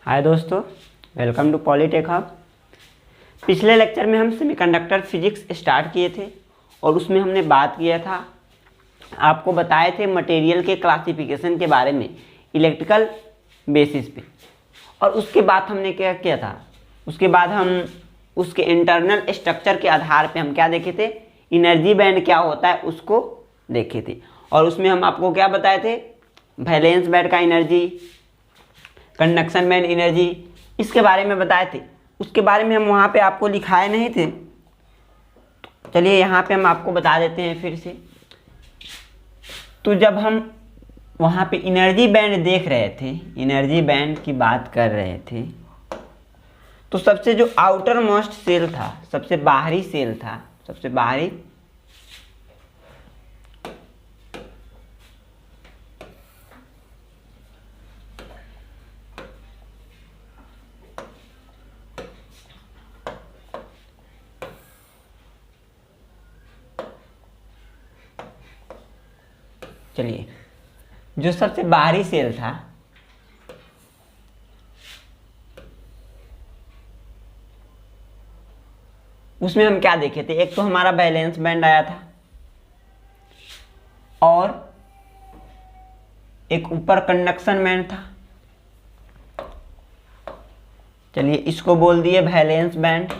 हाय दोस्तों, welcome to पॉलीटेक hub. पिछले lecture में हम सेमीकंडक्टर फिजिक्स स्टार्ट किए थे और उसमें हमने बात किया था, आपको बताए थे मटेरियल के क्लासिफिकेशन के बारे में इलेक्ट्रिकल बेसिस पे। और उसके बाद हमने क्या किया था, उसके बाद हम उसके इंटरनल स्ट्रक्चर के आधार पे हम क्या देखे थे, एनर्जी बैंड क्या होता है उसको देखे थे। और उसमें हम आपको क्या बताए थे, वैलेंस बैंड का एनर्जी, कंडक्शन बैंड एनर्जी, इसके बारे में बताए थे। उसके बारे में हम वहाँ पे आपको लिखाए नहीं थे, चलिए यहाँ पे हम आपको बता देते हैं फिर से। तो जब हम वहाँ पे एनर्जी बैंड देख रहे थे, एनर्जी बैंड की बात कर रहे थे, तो सबसे जो आउटर मोस्ट सेल था, सबसे बाहरी सेल था, सबसे बाहरी चलिए जो सबसे बाहरी सेल था उसमें हम क्या देखे थे, एक तो हमारा वैलेंस बैंड आया था और एक ऊपर कंडक्शन बैंड था। चलिए इसको बोल दिए वैलेंस बैंड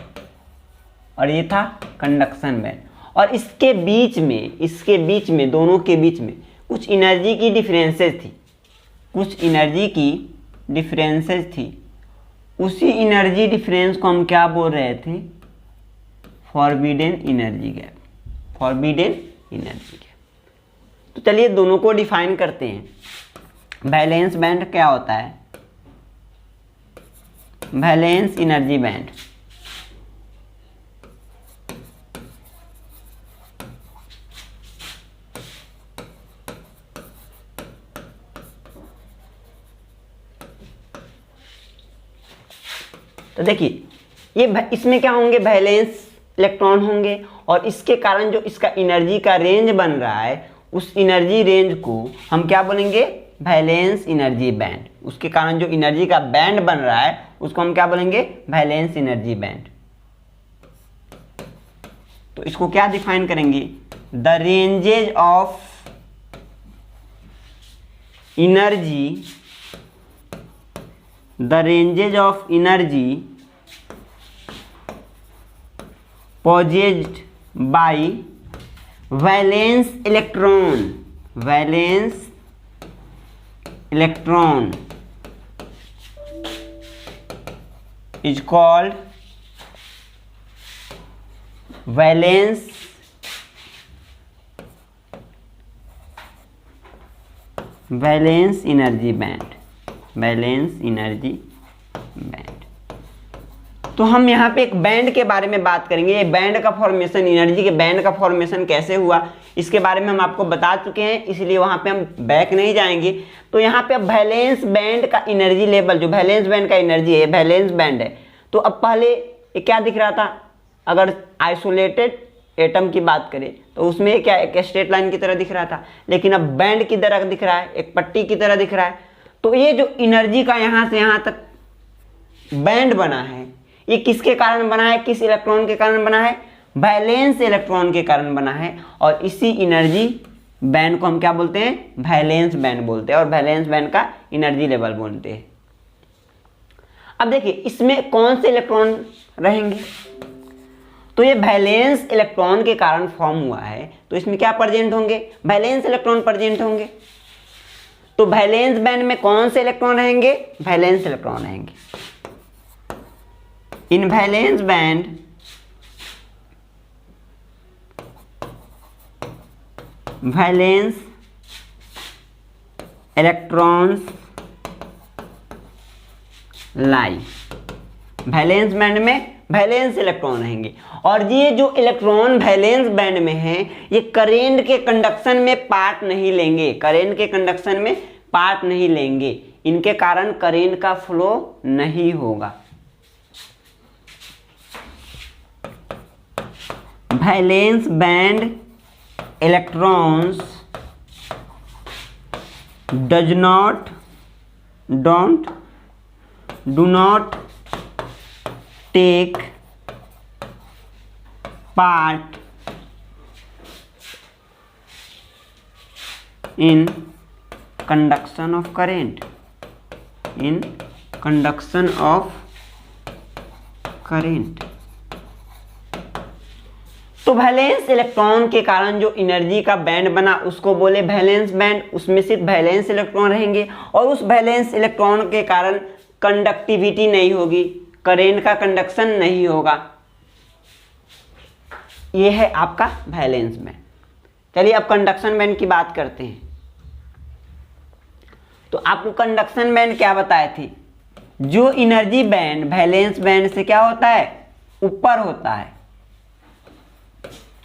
और ये था कंडक्शन बैंड। और इसके बीच में दोनों के बीच में कुछ एनर्जी की डिफरेंसेस थी, कुछ एनर्जी की डिफरेंसेस थी। उसी एनर्जी डिफरेंस को हम क्या बोल रहे थे, forbidden energy gap, forbidden energy gap. तो चलिए दोनों को डिफाइन करते हैं। वैलेंस बैंड क्या होता है, वैलेंस एनर्जी बैंड तो देखिए ये इसमें क्या होंगे, वैलेंस इलेक्ट्रॉन होंगे और इसके कारण जो इसका एनर्जी का रेंज बन रहा है, उस एनर्जी रेंज को हम क्या बोलेंगे, वैलेंस एनर्जी बैंड। उसके कारण जो एनर्जी का बैंड बन रहा है उसको हम क्या बोलेंगे, वैलेंस एनर्जी बैंड। तो इसको क्या डिफाइन करेंगे, the ranges of energy, the ranges of energy possessed by valence electron, valence electron is called valence energy band, valence energy band। तो हम यहाँ पे एक बैंड के बारे में बात करेंगे। ये बैंड का फॉर्मेशन, एनर्जी के बैंड का फॉर्मेशन कैसे हुआ इसके बारे में हम आपको बता चुके हैं, इसलिए वहाँ पे हम बैक नहीं जाएंगे। तो यहाँ पे अब वैलेंस बैंड का एनर्जी लेवल, जो वैलेंस बैंड का एनर्जी है, वैलेंस बैंड है। तो अब पहले ये क्या दिख रहा था, अगर आइसोलेटेड एटम की बात करें तो उसमें क्या एक स्ट्रेट लाइन की तरह दिख रहा था, लेकिन अब बैंड की तरह दिख रहा है, एक पट्टी की तरह दिख रहा है। तो ये जो एनर्जी का यहाँ से यहाँ तक बैंड बना है, ये किसके कारण बना है, किस इलेक्ट्रॉन के कारण बना है, वैलेंस इलेक्ट्रॉन के कारण बना है। और इसी एनर्जी बैंड को हम क्या बोलते हैं, वैलेंस बैंड बोलते हैं और वैलेंस बैंड का एनर्जी लेवल बोलते हैं। अब देखिए इसमें कौन से इलेक्ट्रॉन रहेंगे, तो ये वैलेंस इलेक्ट्रॉन के कारण फॉर्म हुआ है, तो इसमें क्या प्रेजेंट होंगे, वैलेंस इलेक्ट्रॉन प्रेजेंट होंगे। तो वैलेंस बैंड में कौन से इलेक्ट्रॉन रहेंगे, वैलेंस इलेक्ट्रॉन रहेंगे। In valence band valence electrons lie, valence band में वैलेंस इलेक्ट्रॉन रहेंगे। और ये जो इलेक्ट्रॉन वैलेंस बैंड में है, ये करेंट के कंडक्शन में पार्ट नहीं लेंगे, करेंट के कंडक्शन में पार्ट नहीं लेंगे, इनके कारण करेंट का फ्लो नहीं होगा। Valence band electrons does not don't do not take part in conduction of current, in conduction of current. तो वैलेंस इलेक्ट्रॉन के कारण जो एनर्जी का बैंड बना उसको बोले वैलेंस बैंड, उसमें सिर्फ वैलेंस इलेक्ट्रॉन रहेंगे और उस वैलेंस इलेक्ट्रॉन के कारण कंडक्टिविटी नहीं होगी, करेंट का कंडक्शन नहीं होगा। यह है आपका वैलेंस बैंड। चलिए अब कंडक्शन बैंड की बात करते हैं। तो आपको कंडक्शन बैंड क्या बताए थे, जो एनर्जी बैंड वैलेंस बैंड से क्या होता है, ऊपर होता है,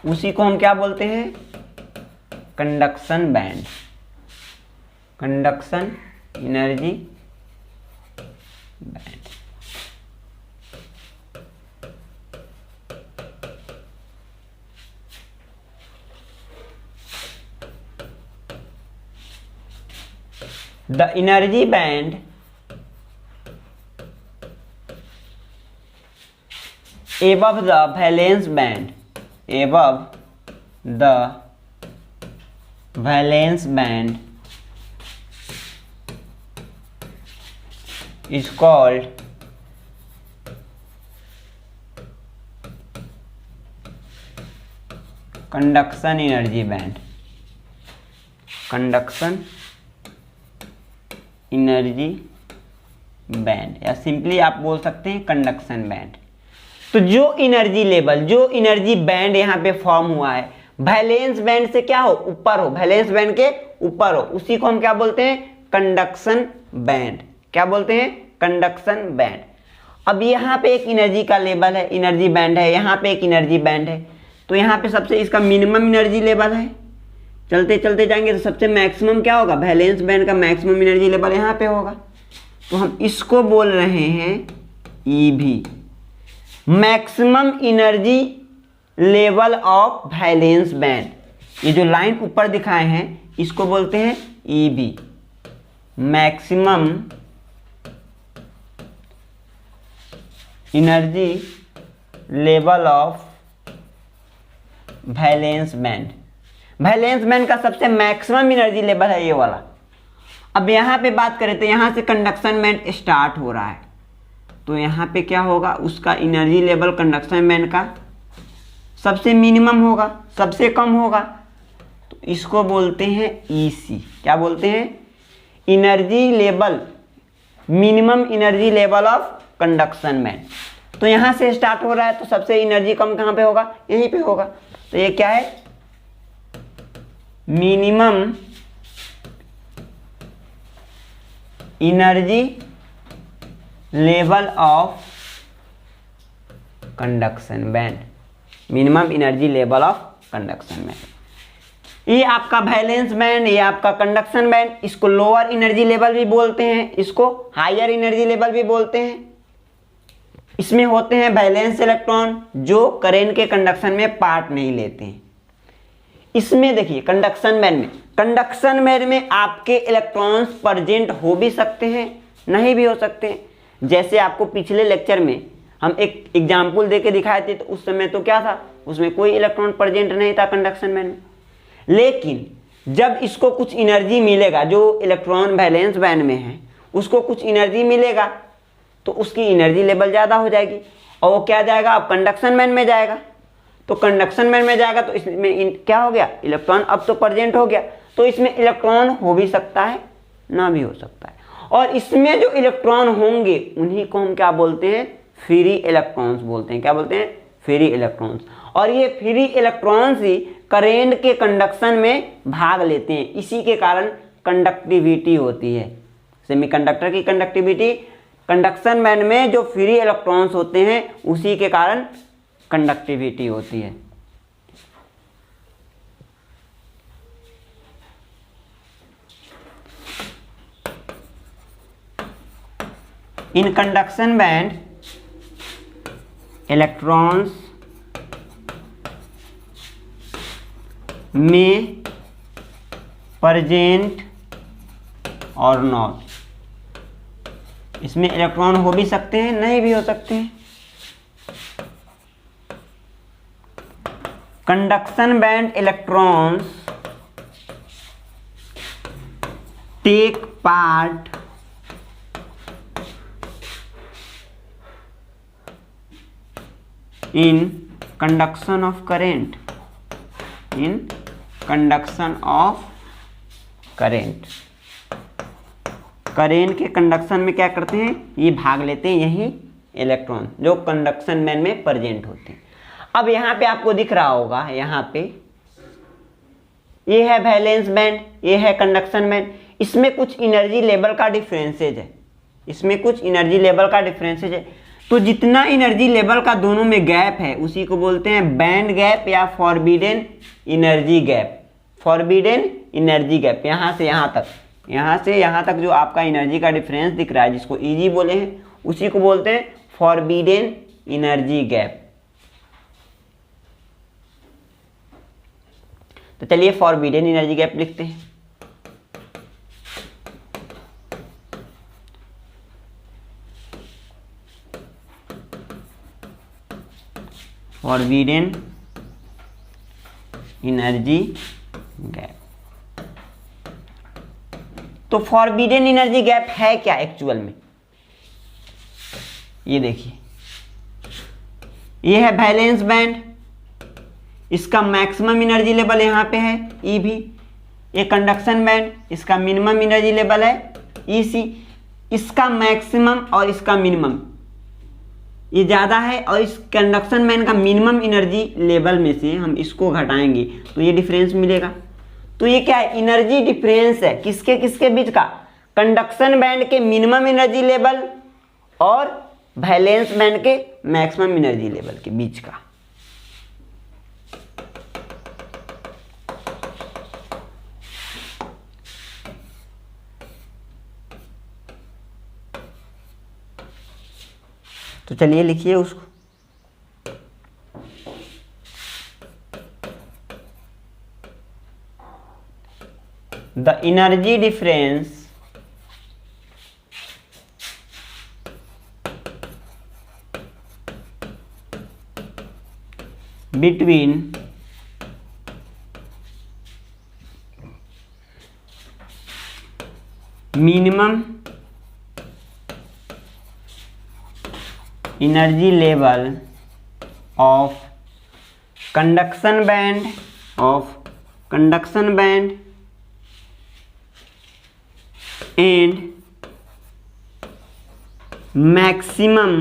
उसी को हम क्या बोलते हैं, conduction band, conduction energy band. The energy band above the valence band, above the valence band is called conduction energy band, conduction energy band, या सिंपली आप बोल सकते हैं कंडक्शन बैंड। तो जो एनर्जी लेवल, जो एनर्जी बैंड यहाँ पे फॉर्म हुआ है वैलेंस बैंड से क्या हो, ऊपर हो, वैलेंस बैंड के ऊपर हो, उसी को हम क्या बोलते हैं, कंडक्शन बैंड। क्या बोलते हैं, कंडक्शन बैंड। अब यहाँ पे एक एनर्जी का लेवल है, एनर्जी बैंड है, यहाँ पे एक एनर्जी बैंड है। तो यहाँ पे सबसे इसका मिनिमम एनर्जी लेवल है, चलते चलते जाएंगे तो सबसे मैक्सिमम क्या होगा, वैलेंस बैंड का मैक्सिमम एनर्जी लेवल यहाँ पे होगा। तो हम इसको बोल रहे हैं EV, maximum energy level of valence band. ये जो लाइन ऊपर दिखाए हैं इसको बोलते हैं EV, maximum energy level of valence band. Valence band का सबसे मैक्सिमम एनर्जी लेवल है ये वाला। अब यहाँ पे बात करें तो यहाँ से कंडक्शन बैंड स्टार्ट हो रहा है, तो यहाँ पे क्या होगा, उसका एनर्जी लेवल कंडक्शन बैंड का सबसे मिनिमम होगा, सबसे कम होगा, तो इसको बोलते हैं EC। क्या बोलते हैं, energy level, minimum energy level of conduction band. तो यहाँ से स्टार्ट हो रहा है तो सबसे एनर्जी कम कहाँ पे होगा, यहीं पे होगा। तो ये क्या है, minimum energy level of conduction band, minimum energy level of conduction band. ये आपका वैलेंस बैंड, ये आपका कंडक्शन बैंड। इसको लोअर एनर्जी लेवल भी बोलते हैं, इसको हायर एनर्जी लेवल भी बोलते हैं। इसमें होते हैं वैलेंस इलेक्ट्रॉन जो करेंट के कंडक्शन में पार्ट नहीं लेते हैं। इसमें देखिए कंडक्शन बैंड में, कंडक्शन बैंड में आपके इलेक्ट्रॉन्स प्रेजेंट हो भी सकते हैं, नहीं भी हो सकते हैं। जैसे आपको पिछले लेक्चर में हम एक एग्जाम्पल देके दिखाए थे, तो उस समय तो क्या था, उसमें कोई इलेक्ट्रॉन प्रेजेंट नहीं था कंडक्शन बैंड में। लेकिन जब इसको कुछ एनर्जी मिलेगा, जो इलेक्ट्रॉन वैलेंस बैंड में है उसको कुछ एनर्जी मिलेगा तो उसकी एनर्जी लेवल ज़्यादा हो जाएगी और वो क्या जाएगा, अब कंडक्शन बैंड में जाएगा। तो कंडक्शन बैंड में जाएगा तो इसमें क्या हो गया, इलेक्ट्रॉन अब तो प्रेजेंट हो गया। तो इसमें इलेक्ट्रॉन हो भी सकता है, ना भी हो सकता है। और इसमें जो इलेक्ट्रॉन होंगे उन्हीं को हम क्या बोलते हैं, फ्री इलेक्ट्रॉन्स बोलते हैं। क्या बोलते हैं, फ्री इलेक्ट्रॉन्स। और ये फ्री इलेक्ट्रॉन्स ही करेंट के कंडक्शन में भाग लेते हैं, इसी के कारण कंडक्टिविटी होती है। सेमीकंडक्टर की कंडक्टिविटी, कंडक्शन बैंड में जो फ्री इलेक्ट्रॉन्स होते हैं उसी के कारण कंडक्टिविटी होती है। इन कंडक्शन बैंड इलेक्ट्रॉन्स में प्रेजेंट और नॉट, इसमें इलेक्ट्रॉन हो भी सकते हैं, नहीं भी हो सकते हैं। Conduction band electrons take part in conduction of current, in conduction of current। Current के कंडक्शन में क्या करते हैं, ये भाग लेते हैं यही इलेक्ट्रॉन जो कंडक्शन बैंड में प्रेजेंट होते हैं। अब यहाँ पे आपको दिख रहा होगा, यहाँ पे ये है वैलेंस बैंड, ये है कंडक्शन बैंड। इसमें कुछ एनर्जी लेवल का डिफरेंसेज है, इसमें कुछ एनर्जी लेवल का डिफरेंसेज है। तो जितना एनर्जी लेवल का दोनों में गैप है उसी को बोलते हैं बैंड गैप या forbidden energy gap. Forbidden energy gap, यहाँ से यहाँ तक, यहाँ से यहाँ तक जो आपका एनर्जी का डिफरेंस दिख रहा है, जिसको ईजी बोले हैं, उसी को बोलते हैं फॉरबिडन एनर्जी गैप। तो चलिए फॉरबिडन एनर्जी गैप लिखते हैं। Forbidden energy gap. तो फॉरबिडन एनर्जी गैप है क्या एक्चुअल में, ये देखिए, ये है वैलेंस बैंड, इसका मैक्सिमम एनर्जी लेवल यहाँ पे है ई भी। ये कंडक्शन बैंड, इसका मिनिमम एनर्जी लेवल है ई सी। इसका मैक्सिमम और इसका मिनिमम ये ज़्यादा है, और इस कंडक्शन बैंड का मिनिमम एनर्जी लेवल में से हम इसको घटाएंगे तो ये डिफरेंस मिलेगा। तो ये क्या है, एनर्जी डिफरेंस है किसके किसके बीच का, कंडक्शन बैंड के मिनिमम एनर्जी लेवल और वैलेंस बैंड के मैक्सिमम एनर्जी लेवल के बीच का। तो चलिए लिखिए उसको। The energy difference between minimum energy level of conduction band and maximum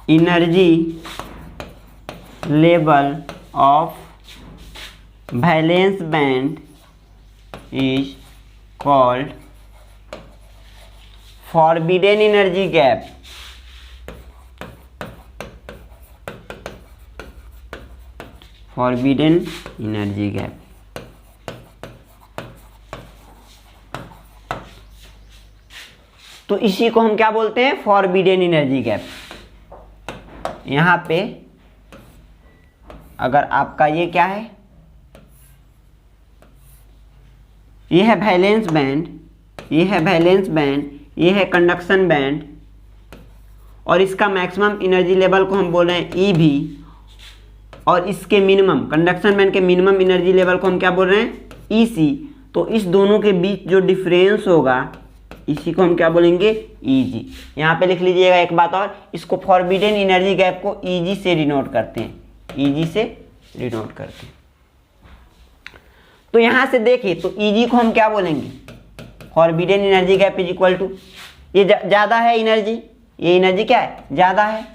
energy level of valence band is called forbidden energy gap. Forbidden energy gap. तो इसी को हम क्या बोलते हैं, फॉरबिडन एनर्जी गैप। यहां पे अगर आपका ये क्या है, ये है वैलेंस बैंड, ये है वैलेंस बैंड, ये है कंडक्शन बैंड, और इसका मैक्सिमम एनर्जी लेवल को हम बोल रहे हैं ई भी, और इसके मिनिमम, कंडक्शन बैंड के मिनिमम एनर्जी लेवल को हम क्या बोल रहे हैं, ई सी। तो इस दोनों के बीच जो डिफरेंस होगा इसी को हम क्या बोलेंगे, ई जी। यहाँ पे लिख लीजिएगा एक बात और, इसको फॉरबिडन एनर्जी गैप को ई जी से डिनोट करते हैं, ई जी से डिनोट करते हैं। तो यहाँ से देखिए तो ई जी को हम क्या बोलेंगे, forbidden energy gap is equal to, ये ज़्यादा है एनर्जी, ये एनर्जी क्या है, ज़्यादा है,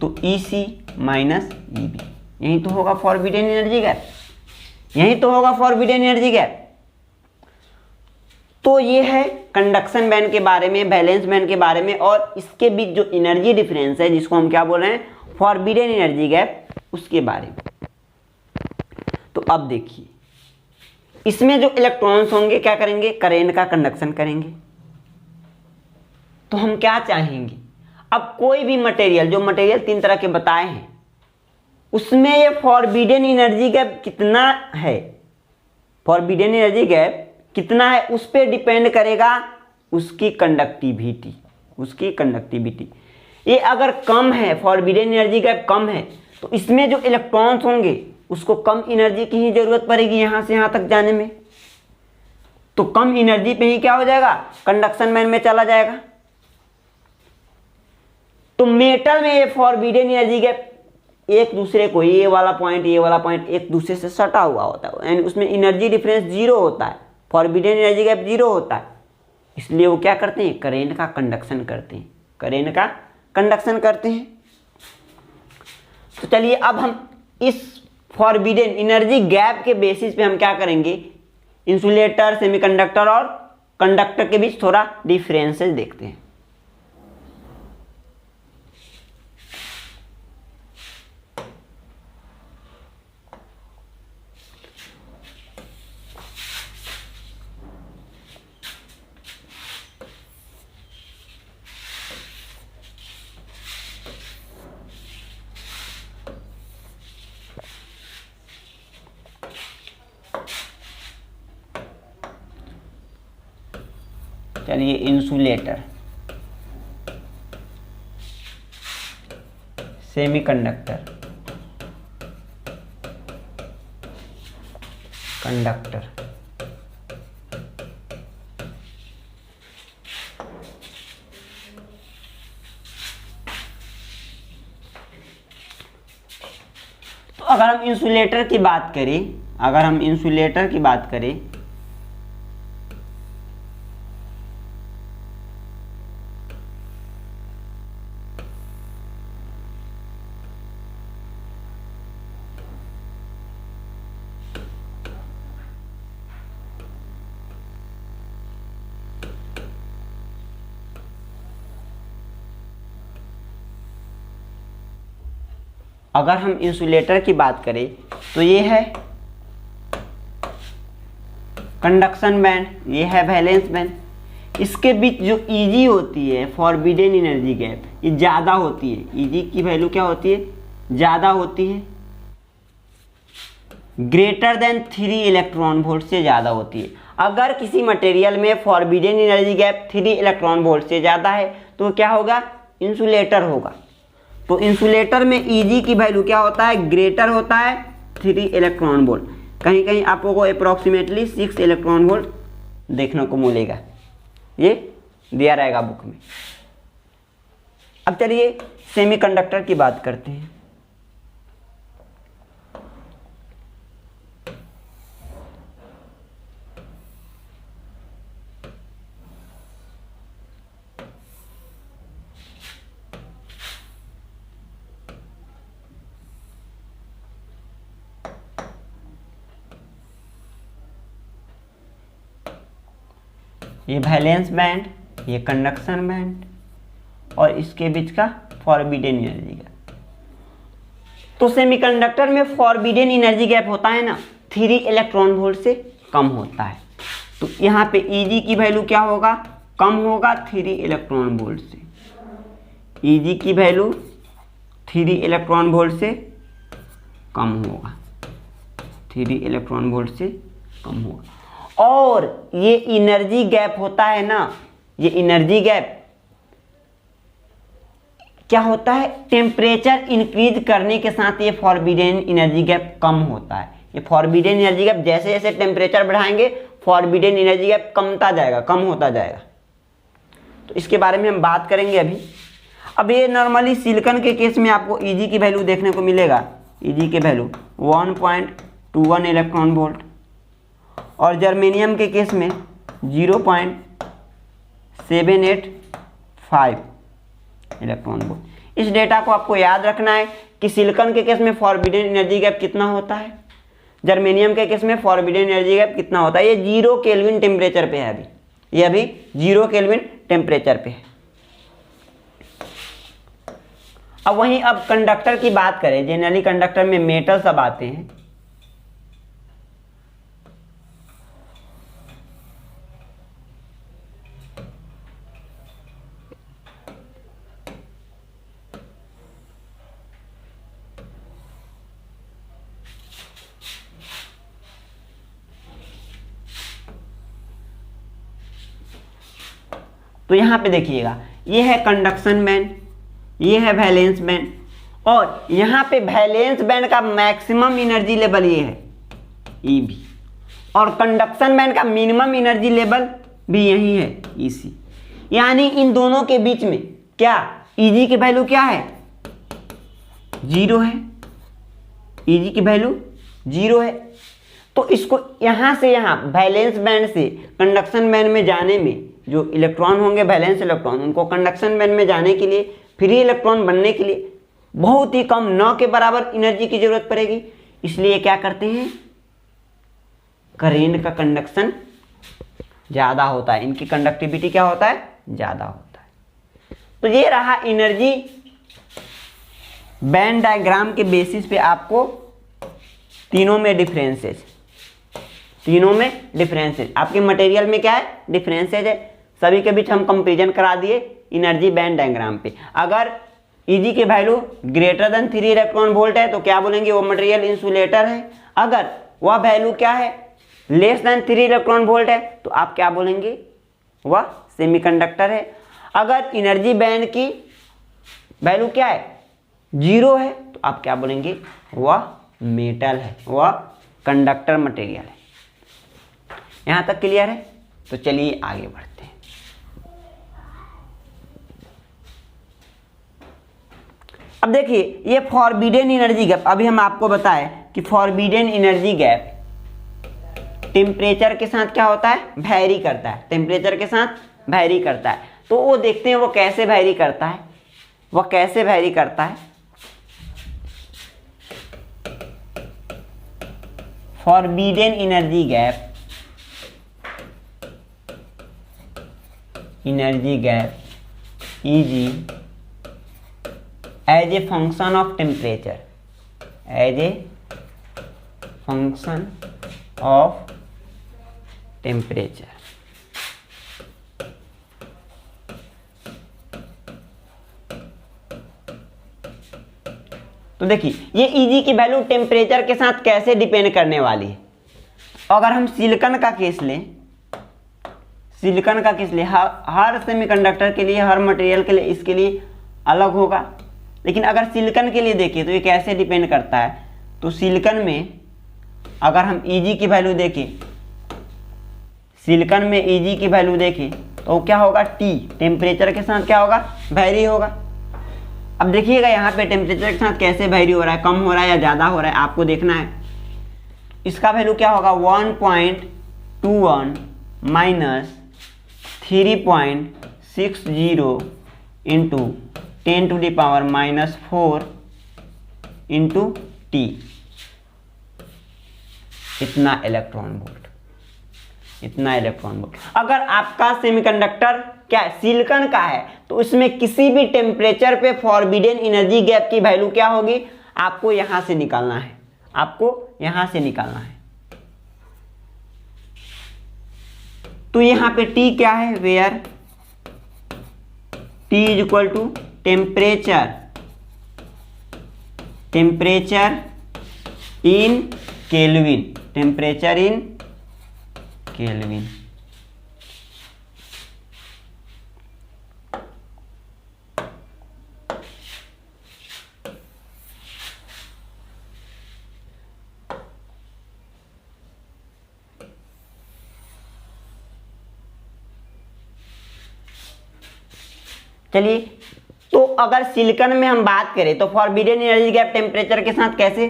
तो ई सी माइनस ई बी, यही तो होगा फॉरबिडन एनर्जी गैप, यही तो होगा फॉरबिडन एनर्जी गैप। तो ये है कंडक्शन बैंड के बारे में, वैलेंस बैंड के बारे में, और इसके बीच जो एनर्जी डिफरेंस है जिसको हम क्या बोल रहे हैं, फॉरबिडन एनर्जी गैप, उसके बारे में। तो अब देखिए इसमें जो इलेक्ट्रॉन्स होंगे क्या करेंगे, करेंट का कंडक्शन करेंगे। तो हम क्या चाहेंगे, अब कोई भी मटेरियल, जो मटेरियल 3 तरह के बताए हैं, उसमें ये फॉरबिडन एनर्जी गैप कितना है, फॉरबिडन एनर्जी गैप कितना है उस पर डिपेंड करेगा उसकी कंडक्टिविटी, उसकी कंडक्टिविटी। ये अगर कम है, फॉरबिडन एनर्जी गैप कम है, तो इसमें जो इलेक्ट्रॉन्स होंगे उसको कम एनर्जी की ही जरूरत पड़ेगी यहाँ से यहाँ तक जाने में। तो कम एनर्जी पे ही क्या हो जाएगा, कंडक्शन बैंड में चला जाएगा। तो मेटल में ये फॉरबिडन एनर्जी गैप एक दूसरे को, ये वाला पॉइंट एक दूसरे से सटा हुआ होता है, यानी उसमें एनर्जी डिफरेंस जीरो होता है, फॉरबिडन एनर्जी गैप जीरो होता है। इसलिए वो क्या करते हैं, करेंट का कंडक्शन करते हैं, करेंट का कंडक्शन करते हैं। तो चलिए अब हम इस फॉरबिडन एनर्जी गैप के बेसिस पे हम क्या करेंगे, इंसुलेटर, सेमीकंडक्टर और कंडक्टर के बीच थोड़ा डिफरेंसेस देखते हैं। चलिए इंसुलेटर, सेमीकंडक्टर, कंडक्टर। तो अगर हम इंसुलेटर की बात करें, अगर हम इंसुलेटर की बात करें, अगर हम इंसुलेटर की बात करें तो ये है कंडक्शन बैंड, ये है वैलेंस बैंड। इसके बीच जो ईजी होती है, फॉरबिडन एनर्जी गैप, ये ज़्यादा होती है। ईजी की वैल्यू क्या होती है, ज़्यादा होती है, ग्रेटर देन 3 इलेक्ट्रॉन वोल्ट से ज़्यादा होती है। अगर किसी मटेरियल में forbidden energy gap 3 electron volt से ज़्यादा है तो क्या होगा, इंसुलेटर होगा। तो इंसुलेटर में Eg की वैल्यू क्या होता है, ग्रेटर होता है 3 इलेक्ट्रॉन वोल्ट। कहीं कहीं आपको अप्रोक्सीमेटली 6 इलेक्ट्रॉन वोल्ट देखने को मिलेगा, ये दिया रहेगा बुक में। अब चलिए सेमीकंडक्टर की बात करते हैं। ये वैलेंस बैंड, ये कंडक्शन बैंड और इसके बीच का फॉरबिडन एनर्जी गैप। तो सेमीकंडक्टर में फॉरबिडन एनर्जी गैप होता है ना, 3 इलेक्ट्रॉन वोल्ट से कम होता है। तो यहाँ पे Eg की वैल्यू क्या होगा, कम होगा 3 इलेक्ट्रॉन वोल्ट से। Eg की वैल्यू 3 इलेक्ट्रॉन वोल्ट से कम होगा, 3 इलेक्ट्रॉन वोल्ट से कम होगा। और ये एनर्जी गैप होता है ना, ये एनर्जी गैप क्या होता है, टेम्परेचर इंक्रीज करने के साथ ये फॉरबिडन एनर्जी गैप कम होता है। ये फॉरबिडन एनर्जी गैप जैसे जैसे टेम्परेचर बढ़ाएंगे फॉरबिडन एनर्जी गैप कमता जाएगा, कम होता जाएगा। तो इसके बारे में हम बात करेंगे अभी। अब ये नॉर्मली सिलिकॉन के केस में आपको Eg की वैल्यू देखने को मिलेगा, Eg की वैल्यू 1.21 इलेक्ट्रॉन वोल्ट, और जर्मेनियम के केस में 0.785 इलेक्ट्रॉन वोल्ट। इस डेटा को आपको याद रखना है कि सिलिकॉन के केस में फॉरबिडन एनर्जी गैप कितना होता है, जर्मेनियम के केस में फॉरबिडन एनर्जी गैप कितना होता है। ये 0 केल्विन टेम्परेचर पे है अभी, ये अभी 0 केल्विन टेम्परेचर पे है। अब वहीं अब कंडक्टर की बात करें, जनरली कंडक्टर में मेटल सब आते हैं। तो यहाँ पे देखिएगा, ये है कंडक्शन बैंड, ये है वैलेंस बैंड, और यहाँ पे वैलेंस बैंड का मैक्सिमम एनर्जी लेवल ये है EB, और कंडक्शन बैंड का मिनिमम एनर्जी लेवल भी यही है EC। यानी इन दोनों के बीच में क्या EG की वैल्यू क्या है, 0 है, EG की वैल्यू 0 है। तो इसको यहाँ से यहाँ वैलेंस बैंड से कंडक्शन बैंड में जाने में जो इलेक्ट्रॉन होंगे, वैलेंस इलेक्ट्रॉन, उनको कंडक्शन बैंड में जाने के लिए, फ्री इलेक्ट्रॉन बनने के लिए बहुत ही कम, 9 के बराबर एनर्जी की जरूरत पड़ेगी। इसलिए क्या करते हैं, करेंट का कंडक्शन ज़्यादा होता है, इनकी कंडक्टिविटी क्या होता है, ज़्यादा होता है। तो ये रहा एनर्जी बैंड डायग्राम के बेसिस पे आपको तीनों में डिफरेंसेज, तीनों में डिफरेंसेज, आपके मटेरियल में क्या है, डिफरेंसेज है, सभी के बीच हम कंपेरिजन करा दिए एनर्जी बैंड डायग्राम पे। अगर EG की value greater than 3 electron volt है तो क्या बोलेंगे, वो मटेरियल इंसुलेटर है। अगर वह वैल्यू क्या है, लेस देन 3 इलेक्ट्रॉन वोल्ट है तो आप क्या बोलेंगे, वह सेमीकंडक्टर है। अगर एनर्जी बैंड की वैल्यू क्या है, 0 है तो आप क्या बोलेंगे, वह मेटल है, वह कंडक्टर मटेरियल है। यहां तक क्लियर है? तो चलिए आगे बढ़ते हैं। अब देखिए, ये फॉरबिडेन एनर्जी गैप, अभी हम आपको बताएं कि फॉरबिडेन एनर्जी गैप टेम्परेचर के साथ क्या होता है, वैरी करता है, टेम्परेचर के साथ वैरी करता है। तो वो देखते हैं वो कैसे वैरी करता है, वह कैसे वैरी करता है। Forbidden energy gap, EG as a function of temperature, as a function of temperature। तो देखिए, ये EG की वैल्यू टेम्परेचर के साथ कैसे डिपेंड करने वाली है। अगर हम सिलिकॉन का केस लें, सिलिकॉन का केस लें, हर सेमीकंडक्टर के लिए, हर मटेरियल के लिए इसके लिए अलग होगा। लेकिन अगर सिलिकॉन के लिए देखें तो ये कैसे डिपेंड करता है, तो सिलिकॉन में अगर हम EG की वैल्यू देखें, सिलिकॉन में EG की वैल्यू देखें तो क्या होगा, T टेम्परेचर के साथ क्या होगा, वैरी होगा। अब देखिएगा यहाँ पे टेम्परेचर के साथ कैसे वैरी हो रहा है, कम हो रहा है या ज़्यादा हो रहा है, आपको देखना है। इसका वैल्यू क्या होगा, 1.21 माइनस 3.60 इंटू 10⁻⁻⁴ इंटू T, इतना इलेक्ट्रॉन वोल्ट, इतना इलेक्ट्रॉन वोल्ट। अगर आपका सेमीकंडक्टर क्या है, सिलिकॉन का है, तो उसमें किसी भी टेम्परेचर पे फॉरबिडेन एनर्जी गैप की वैल्यू क्या होगी, आपको यहां से निकालना है, आपको यहां से निकालना है। तो यहां पे T क्या है, where T is equal to temperature, temperature in kelvin, temperature in kelvin. चलिए, तो अगर सिलिकॉन में हम बात करें तो फॉरबिडेन एनर्जी गैप टेम्परेचर के साथ कैसे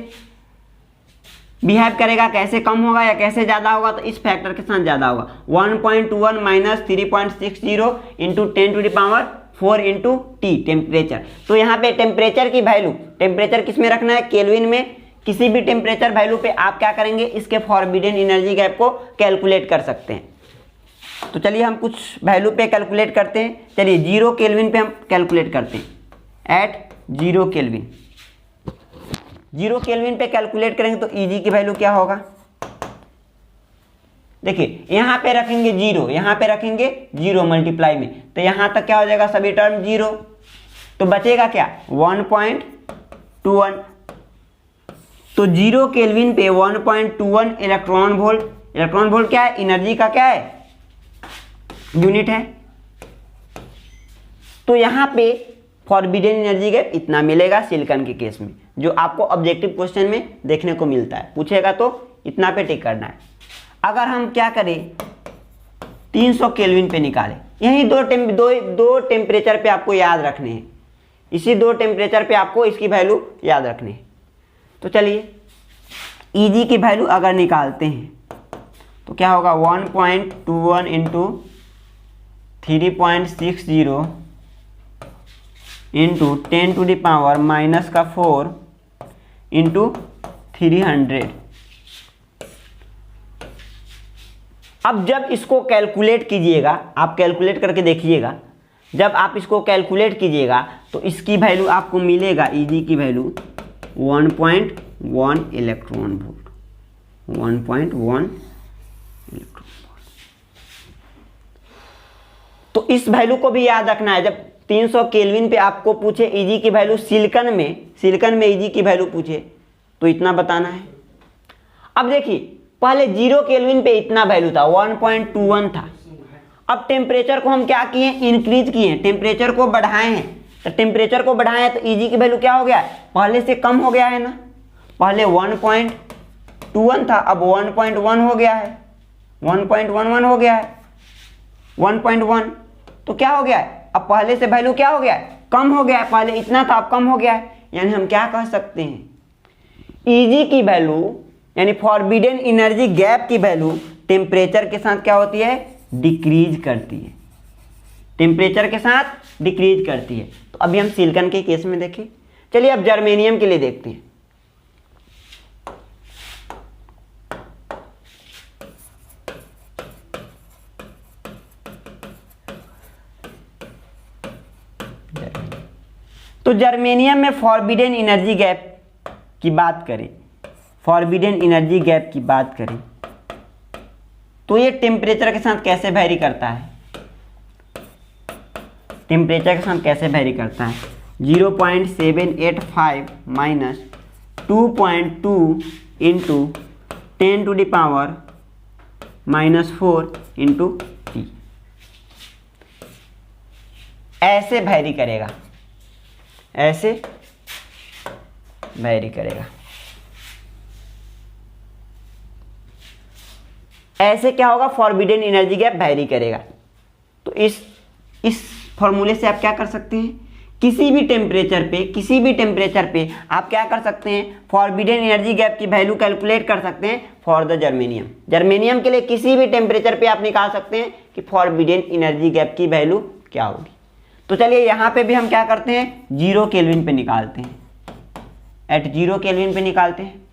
बिहेव करेगा, कैसे कम होगा या कैसे ज़्यादा होगा, तो इस फैक्टर के साथ ज़्यादा होगा। 1.21 minus 3.60 into 10⁻⁴ into T temperature. तो यहाँ पे टेम्परेचर की वैल्यू, टेम्परेचर किस में रखना है, केल्विन में। किसी भी टेम्परेचर वैल्यू पे आप क्या करेंगे, इसके फॉरबिडेन एनर्जी गैप को कैलकुलेट कर सकते हैं। तो चलिए हम कुछ वैल्यू पे कैलकुलेट करते हैं। चलिए 0 केल्विन पे हम कैलकुलेट करते हैं, एट 0 केल्विन। 0 केल्विन पे कैलकुलेट करेंगे तो EG की वैल्यू क्या होगा, देखिए यहाँ पे रखेंगे 0, यहाँ पे रखेंगे 0 मल्टीप्लाई में, तो यहाँ तक क्या हो जाएगा, सभी टर्म 0, तो बचेगा क्या 1.21। तो 0 केल्विन पे 1.21 इलेक्ट्रॉन वोल्ट, इलेक्ट्रॉन वोल्ट क्या है, एनर्जी का क्या है, यूनिट है। तो यहाँ पे फॉरबिडन एनर्जी गैप इतना मिलेगा सिलिकॉन के केस में, जो आपको ऑब्जेक्टिव क्वेश्चन में देखने को मिलता है। पूछेगा तो इतना पे टिक करना है। अगर हम क्या करें 300 केल्विन पे निकालें, यही दो टेम्परेचर पे आपको याद रखने हैं, इसी 2 टेम्परेचर पे आपको इसकी वैल्यू याद रखनी है। तो चलिए Eg की वैल्यू अगर निकालते हैं तो क्या होगा 1.21 इंटू 3.60 इंटू 10⁻⁻⁴ इंटू 300। अब जब इसको कैलकुलेट कीजिएगा, आप कैलकुलेट करके देखिएगा, जब आप इसको कैलकुलेट कीजिएगा तो इसकी वैल्यू आपको मिलेगा, Eg की value 1.1 electron volt, 1.1 electron volt. तो इस वैल्यू को भी याद रखना है। जब 300 केल्विन पे आपको पूछे Eg की वैल्यू सिलिकॉन में Eg की वैल्यू पूछे तो इतना बताना है। अब देखिए पहले 0 केल्विन पे इतना वैल्यू था, 1.21 था। अब टेम्परेचर को हम क्या किए, इंक्रीज किए, टेम्परेचर को बढ़ाए हैं। तो टेम्परेचर को बढ़ाए हैं तो Eg की वैल्यू क्या हो गया है, पहले से कम हो गया है ना। पहले 1.21 था, अब 1.1 हो गया है, 1.11 हो गया है, 1.1। तो क्या हो गया है, अब पहले से वैल्यू क्या हो गया है, कम हो गया है। पहले इतना था अब कम हो गया है। यानी हम क्या कह सकते हैं, Eg की वैल्यू यानी फॉरबिडन एनर्जी गैप की वैल्यू टेम्परेचर के साथ क्या होती है, डिक्रीज करती है, टेम्परेचर के साथ डिक्रीज करती है। तो अभी हम सिलिकॉन के केस में देखें। चलिए अब जर्मेनियम के लिए देखते हैं। तो जर्मेनियम में फॉरबिडन एनर्जी गैप की बात करें, फॉरबिडन एनर्जी गैप की बात करें तो ये टेम्परेचर के साथ कैसे वैरी करता है, टेम्परेचर के साथ कैसे वैरी करता है, 0.785 माइनस 2.2 इंटू 10⁻⁻⁴ इंटू T, ऐसे वैरी करेगा, ऐसे वैरी करेगा। ऐसे क्या होगा, फॉरबिडन एनर्जी गैप वैरी करेगा। तो इस फॉर्मूले से आप क्या कर सकते हैं, किसी भी टेम्परेचर पे आप क्या कर सकते हैं, फॉरबिडन एनर्जी गैप की वैल्यू कैलकुलेट कर सकते हैं फॉर द जर्मेनियम के लिए किसी भी टेम्परेचर पे आप निकाल सकते हैं कि फॉरबिडन एनर्जी गैप की वैल्यू क्या होगी। तो चलिए यहाँ पे भी हम क्या करते हैं, 0 केल्विन पे निकालते हैं, एट 0 केल्विन पे निकालते हैं।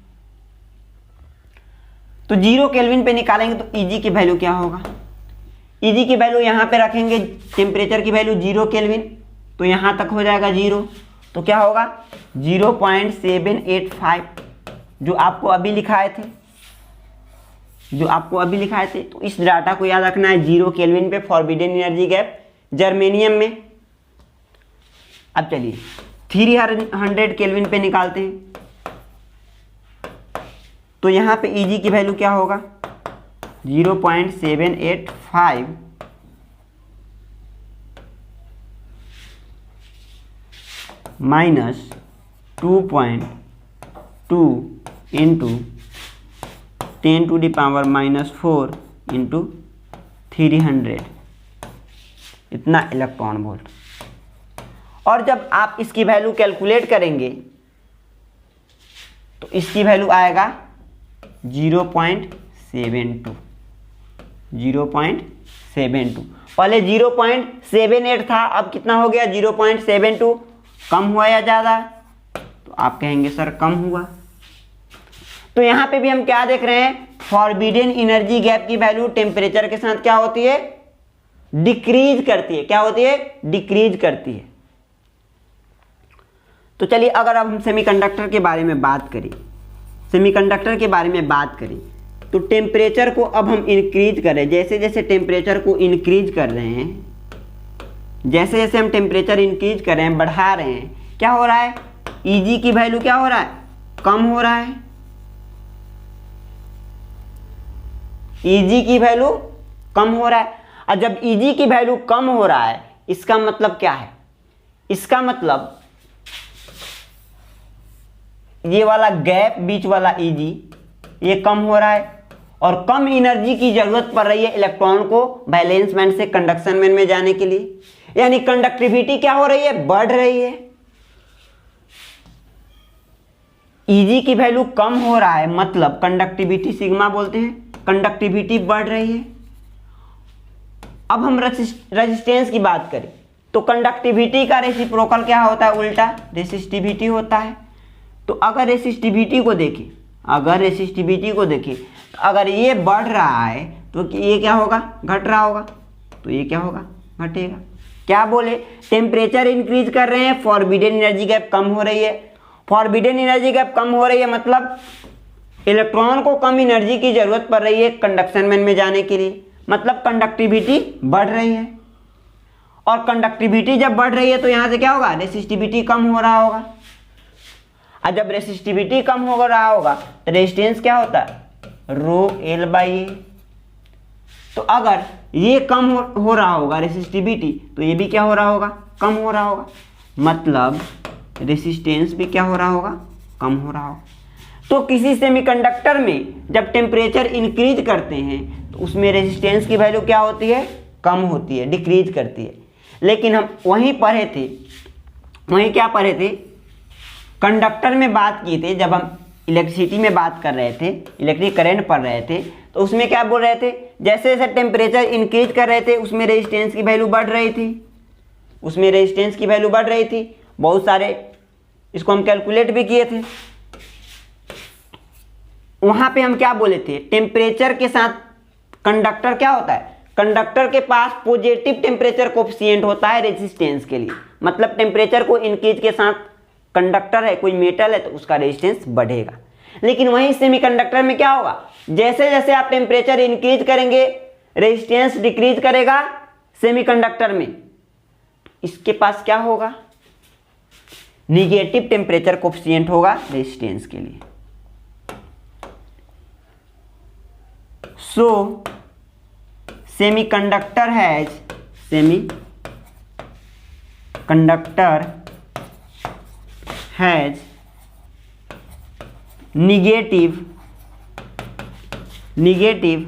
तो 0 केल्विन पे निकालेंगे तो Eg की वैल्यू क्या होगा, Eg की वैल्यू यहाँ पे रखेंगे, टेम्परेचर की वैल्यू 0 केल्विन, तो यहाँ तक हो जाएगा 0। तो क्या होगा 0.785 जो आपको अभी लिखाए थे, तो इस डाटा को याद रखना है, 0 केल्विन पे फॉरबिडन एनर्जी गैप जर्मेनियम में। अब चलिए 300 केल्विन पे निकालते हैं। तो यहाँ पे Eg की वैल्यू क्या होगा, 0.785 माइनस 2.2 इंटू 10⁻⁻⁴ इंटू 300, इतना इलेक्ट्रॉन वोल्ट। और जब आप इसकी वैल्यू कैलकुलेट करेंगे तो इसकी वैल्यू आएगा 0.72। पहले 0.78 था, अब कितना हो गया 0.72। कम हुआ या ज़्यादा, तो आप कहेंगे सर कम हुआ। तो यहाँ पे भी हम क्या देख रहे हैं, फॉरबिडन एनर्जी गैप की वैल्यू टेम्परेचर के साथ क्या होती है, डिक्रीज करती है। क्या होती है, डिक्रीज करती है। तो चलिए अगर अब हम सेमीकंडक्टर के बारे में बात करें, तो टेम्परेचर को अब हम इंक्रीज करें, जैसे जैसे टेम्परेचर को इंक्रीज कर रहे हैं, जैसे जैसे हम टेम्परेचर इंक्रीज कर रहे हैं, बढ़ा रहे हैं, क्या हो रहा है, Eg की वैल्यू क्या हो रहा है, कम हो रहा है। Eg की वैल्यू कम हो रहा है। और जब Eg की वैल्यू कम हो रहा है, इसका मतलब क्या है, इसका मतलब ये वाला गैप बीच वाला Eg ये कम हो रहा है और कम एनर्जी की जरूरत पड़ रही है इलेक्ट्रॉन को वैलेंस बैंड से कंडक्शन बैंड में जाने के लिए, यानी कंडक्टिविटी क्या हो रही है, बढ़ रही है। Eg की वैल्यू कम हो रहा है मतलब कंडक्टिविटी सिग्मा बोलते हैं, कंडक्टिविटी बढ़ रही है। अब हम रेजिस्टेंस की बात करें तो कंडक्टिविटी का रेसिप्रोकल क्या होता है, उल्टा रेसिस्टिविटी होता है। तो अगर रेसिस्टिविटी को देखें तो अगर ये बढ़ रहा है तो ये क्या होगा, घट रहा होगा, तो ये क्या होगा, घटेगा। क्या बोले, टेम्परेचर इंक्रीज कर रहे हैं, फॉरबिडन एनर्जी गैप कम हो रही है। फॉरबिडन एनर्जी गैप कम हो रही है मतलब इलेक्ट्रॉन को कम एनर्जी की जरूरत पड़ रही है कंडक्शन बैंड में जाने के लिए, मतलब कंडक्टिविटी बढ़ रही है। और कंडक्टिविटी जब बढ़ रही है तो यहां से क्या होगा, रेसिस्टिविटी कम हो रहा होगा। और जब रेसिस्टिविटी कम हो रहा होगा तो रेजिस्टेंस क्या होता है, ρL/A। तो अगर ये कम हो रहा होगा रेसिस्टिविटी तो ये भी क्या हो रहा होगा, कम हो रहा होगा, मतलब रेसिस्टेंस भी क्या हो रहा होगा, कम हो रहा होगा। तो किसी सेमीकंडक्टर में जब टेम्परेचर इंक्रीज करते हैं तो उसमें रेजिस्टेंस की वैल्यू क्या होती है, कम होती है, डिक्रीज करती है। लेकिन हम वहीं क्या पढ़े थे, कंडक्टर में बात किए थे, जब हम इलेक्ट्रिसिटी में बात कर रहे थे, इलेक्ट्रिक करंट पढ़ रहे थे, तो उसमें क्या बोल रहे थे, जैसे जैसे टेम्परेचर इंक्रीज कर रहे थे उसमें रेजिस्टेंस की वैल्यू बढ़ रही थी, बहुत सारे इसको हम कैलकुलेट भी किए थे। वहां पे हम क्या बोले थे, टेम्परेचर के साथ कंडक्टर क्या होता है, कंडक्टर के पास पॉजिटिव टेम्परेचर कोएफिशिएंट होता है रेजिस्टेंस के लिए, मतलब टेम्परेचर को इंक्रीज के साथ कंडक्टर है, कोई मेटल है तो उसका रेजिस्टेंस बढ़ेगा। लेकिन वहीं सेमीकंडक्टर में क्या होगा, जैसे जैसे आप टेम्परेचर इंक्रीज करेंगे रेजिस्टेंस डिक्रीज करेगा सेमीकंडक्टर में। इसके पास क्या होगा, निगेटिव टेम्परेचर कोएफिशिएंट होगा रेजिस्टेंस के लिए। So semiconductor has negative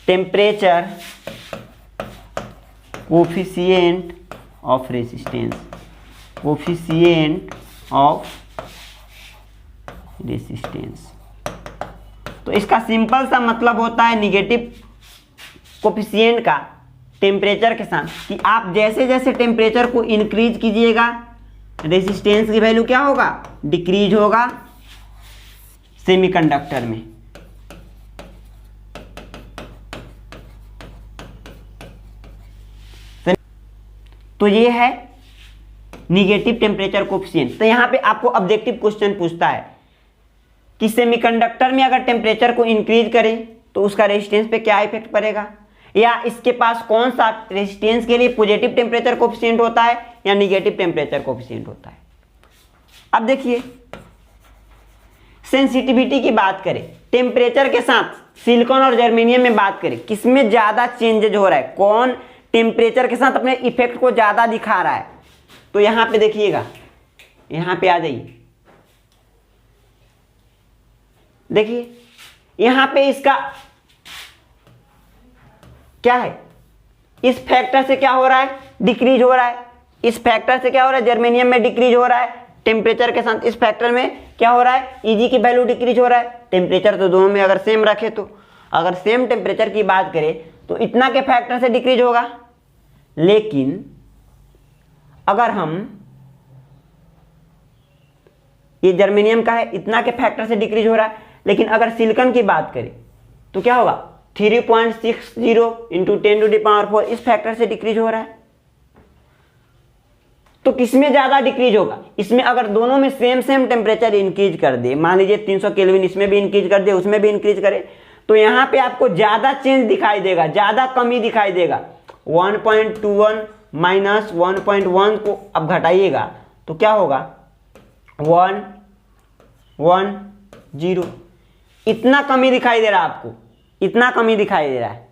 temperature coefficient of resistance, तो इसका सिंपल सा मतलब होता है निगेटिव कोफिशिएंट का टेम्परेचर के साथ कि आप जैसे जैसे टेम्परेचर को इंक्रीज कीजिएगा रेजिस्टेंस की वैल्यू क्या होगा, डिक्रीज होगा सेमीकंडक्टर में। तो ये है निगेटिव टेम्परेचर कोफिशिएंट। तो यहां पे आपको ऑब्जेक्टिव क्वेश्चन पूछता है कि सेमीकंडक्टर में अगर टेम्परेचर को इंक्रीज करें तो उसका रेजिस्टेंस पे क्या इफेक्ट पड़ेगा, या इसके पास कौन सा रेजिस्टेंस के लिए पॉजिटिव टेम्परेचर कोएफिशिएंट होता है या निगेटिव टेम्परेचर कोएफिशिएंट होता है। अब देखिए सेंसिटिविटी की बात करें, टेम्परेचर के साथ सिलिकॉन और जर्मेनियम में बात करें, किसमें ज्यादा चेंजेज हो रहा है, कौन टेम्परेचर के साथ अपने इफेक्ट को ज्यादा दिखा रहा है। तो यहां पे देखिएगा, यहां पे आ जाइए, देखिए यहां पे इसका क्या है, इस फैक्टर से क्या हो रहा है, डिक्रीज हो रहा है। इस फैक्टर से क्या हो रहा है, जर्मेनियम में डिक्रीज हो रहा है टेम्परेचर के साथ, इस फैक्टर में क्या हो रहा है, Eg की वैल्यू डिक्रीज हो रहा है। टेम्परेचर तो दोनों में अगर सेम रखे, तो अगर सेम टेम्परेचर की बात करें तो इतना के फैक्टर से डिक्रीज होगा। लेकिन अगर हम, ये जर्मेनियम का है, इतना के फैक्टर से डिक्रीज हो रहा है, लेकिन अगर सिलिकॉन की बात करें तो क्या होगा, 3.60 इंटू 10⁴ इस फैक्टर से डिक्रीज हो रहा है। तो किसमें ज्यादा डिक्रीज होगा, इसमें अगर दोनों में सेम टेम्परेचर इंक्रीज कर दे, मान लीजिए 300 केल्विन इसमें भी इंक्रीज कर दे, उसमें भी इंक्रीज करे, तो यहां पे आपको ज्यादा चेंज दिखाई देगा, ज्यादा कमी दिखाई देगा। 1.21 माइनस 1.1 को अब घटाइएगा तो क्या होगा, 110, इतना कमी दिखाई दे रहा है आपको, इतना कमी दिखाई दे रहा है।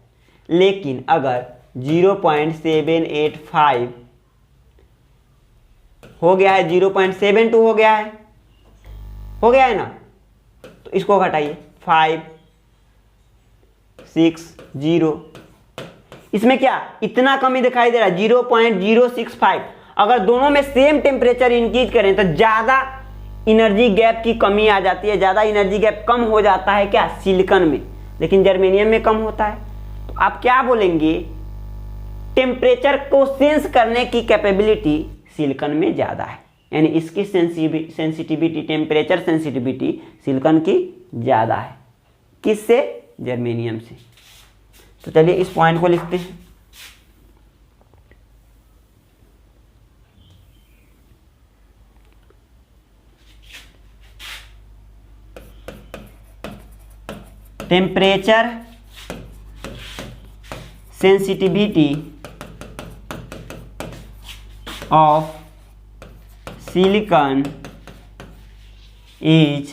लेकिन अगर 0.785 हो गया है, 0.72 हो गया है ना, तो इसको घटाइए 5 6 0, इसमें क्या इतना कमी दिखाई दे रहा है 0.065। अगर दोनों में सेम टेम्परेचर इंक्रीज करें तो ज्यादा एनर्जी गैप की कमी आ जाती है, ज्यादा एनर्जी गैप कम हो जाता है क्या सिलिकॉन में, लेकिन जर्मेनियम में कम होता है। तो आप क्या बोलेंगे, टेम्परेचर को सेंस करने की कैपेबिलिटी सिलिकॉन में ज्यादा है, यानी इसकी सेंसिटिविटी, टेम्परेचर सेंसिटिविटी सिलिकॉन की ज्यादा है, किससे, जर्मेनियम से। तो चलिए इस पॉइंट को लिखते हैं। Temperature sensitivity of silicon is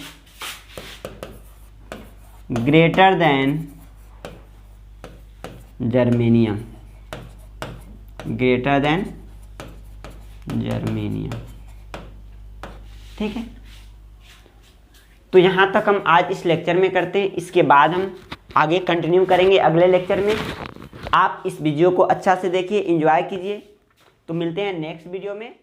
greater than germanium, greater than germanium. ठीक है, तो यहाँ तक हम आज इस लेक्चर में करते हैं, इसके बाद हम आगे कंटिन्यू करेंगे अगले लेक्चर में। आप इस वीडियो को अच्छा से देखिए, एंजॉय कीजिए। तो मिलते हैं नेक्स्ट वीडियो में।